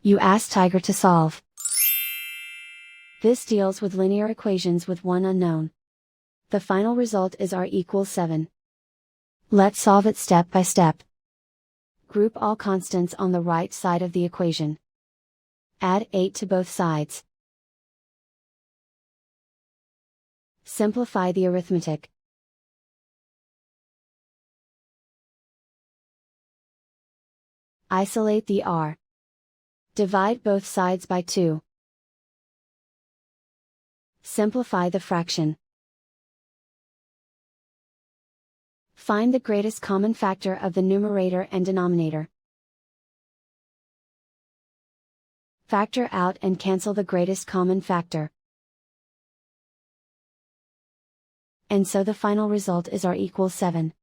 You ask Tiger to solve. This deals with linear equations with one unknown. The final result is r equals 7. Let's solve it step by step. Group all constants on the right side of the equation. Add 8 to both sides. Simplify the arithmetic. Isolate the r. Divide both sides by 2. Simplify the fraction. Find the greatest common factor of the numerator and denominator. Factor out and cancel the greatest common factor. And so the final result is r equals 7.